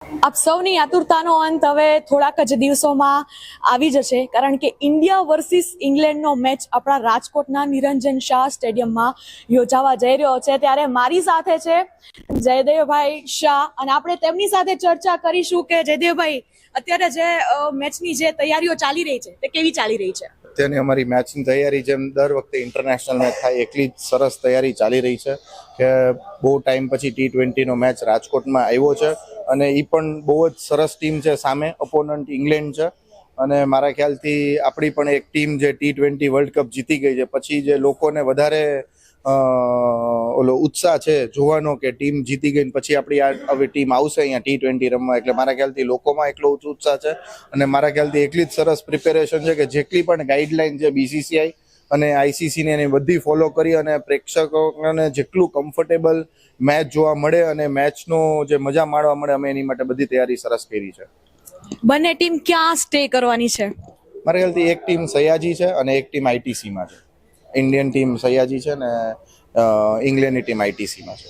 આપ સૌની આતુરતાનો અંત હવે થોડાક જ દિવસોમાં આવી જશે, કારણ કે ઇન્ડિયા વર્સિસ ઇંગ્લેન્ડનો મેચ આપણા રાજકોટના નિરંજન શાહ સ્ટેડિયમમાં યોજાવા જઈ રહ્યો છે. ત્યારે મારી સાથે છે જયદેવભાઈ શાહ અને આપણે તેમની સાથે ચર્ચા કરીશું કે જયદેવભાઈ, અત્યારે જે મેચની જે તૈયારીઓ ચાલી રહી છે તે કેવી ચાલી રહી છે? અત્યારની અમારી મેચની તૈયારી જેમ દર વખતે ઇન્ટરનેશનલ મેચ થાય એટલી જ સરસ તૈયારી ચાલી રહી છે કે બહુ ટાઈમ પછી T20નો મેચ રાજકોટમાં આવ્યો છે અને એ પણ બહુ જ સરસ ટીમ છે. સામે ઓપોનન્ટ ઇંગ્લેન્ડ છે અને મારા ખ્યાલથી આપણી પણ એક ટીમ જે T20 વર્લ્ડ કપ જીતી ગઈ છે પછી જે લોકોને વધારે ઉત્સાહ છે જોવાનો કે ટીમ જીતી ગઈ પછી આપણી આ હવે ટીમ આવશે અહીંયા T20 રમવા, એટલે મારા ખ્યાલથી લોકોમાં એટલો ઉત્સાહ છે અને મારા ખ્યાલથી એટલી જ સરસ પ્રિપેરેશન છે કે જેટલી પણ ગાઈડલાઈન છે BCCI અને ICC ને એની બધી ફોલો કરી અને પ્રેક્ષકોને જેટલું કમ્ફર્ટેબલ મેચ જોવા મળે અને મેચનો જે મજા માણવા મળે અમે એની માટે બધી તૈયારી સરસ કરી છે. બંને ટીમ ક્યાં સ્ટે કરવાની છે? મારા ખ્યાલથી એક ટીમ સયાજી છે અને એક ટીમ ITC-માં છે. ઇન્ડિયન ટીમ સયાજી છે ને ઇંગ્લેન્ડની ટીમ ITC-માં છે.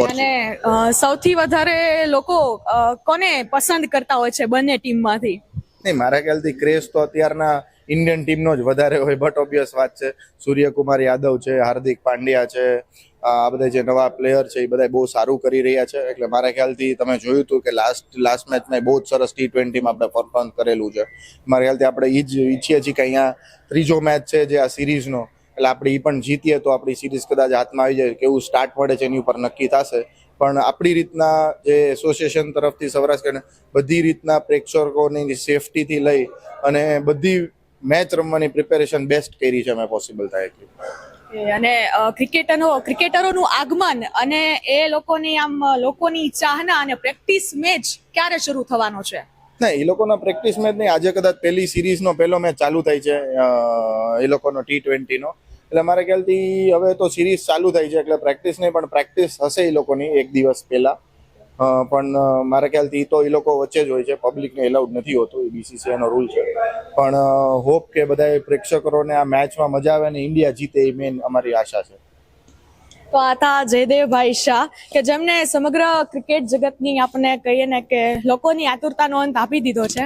અને સૌથી વધારે લોકો કોને પસંદ કરતા હોય છે બંને ટીમમાંથી? નહીં, મારા ખ્યાલથી ક્રેઝ તો અત્યારના ઇન્ડિયન ટીમનો જ વધારે હોય, બટ ઓબ્વિયસ વાત છે. સૂર્યકુમાર યાદવ છે, હાર્દિક પાંડ્યા છે, આ બધા જે નવા પ્લેયર છે એ બધા બહુ સારું કરી રહ્યા છે. એટલે મારા ખ્યાલથી તમે જોયું હતું કે લાસ્ટ મેચમાં બહુ જ સરસ T20માં આપણે પરફોર્મ કરેલું છે. મારા ખ્યાલથી આપણે એ જ ઈચ્છીએ છીએ કે અહીંયા ત્રીજો મેચ છે જે આ સિરીઝનો, એટલે આપણે એ પણ જીતીએ તો આપણી સિરીઝ કદાચ હાથમાં આવી જાય. કેવું સ્ટાર્ટ મળે છે એની ઉપર નક્કી થશે, પણ આપણી રીતના જે એસોસિએશન તરફથી સૌરાષ્ટ્ર બધી રીતના પ્રેક્ષકોની સેફટીથી લઈ અને બધી મેચ રમવાની પ્રિપેરેશન બેસ્ટ કરી છે અમે પોસિબલ થાય એટલી. અને ક્રિકેટરોનું આગમન અને એ લોકોની ચાહના અને પ્રેક્ટિસ મેચ ક્યારે શરૂ થવાનો છે? ના, એ લોકોના પ્રેક્ટિસ મેચ નહીં, આજે કદાચ પહેલી સિરીઝનો પહેલો મેચ ચાલુ થાય છે એ લોકોનો T20નો. એટલે મારા ખ્યાલથી હવે તો સિરીઝ ચાલુ થાય છે એટલે પ્રેક્ટિસ નહીં પણ પ્રેક્ટિસ હશે એ લોકોની એક દિવસ પહેલા. પણ મારા ખ્યાલથી તો એ લોકો વચ્ચે જ હોય છે, પબ્લિકને એલાઉડ નથી હોતું, એ BCCIનો રૂલ છે. પણ હોપ કે બધા પ્રેક્ષકોને આ મેચમાં મજા આવે અને ઇન્ડિયા જીતે એ મેઇન અમારી આશા છે. તો આ હતા જયદેવભાઈ શાહ કે જેમને સમગ્ર ક્રિકેટ જગતની આપણે કહીએ ને કે લોકોની આતુરતાનો અંત આપી દીધો છે.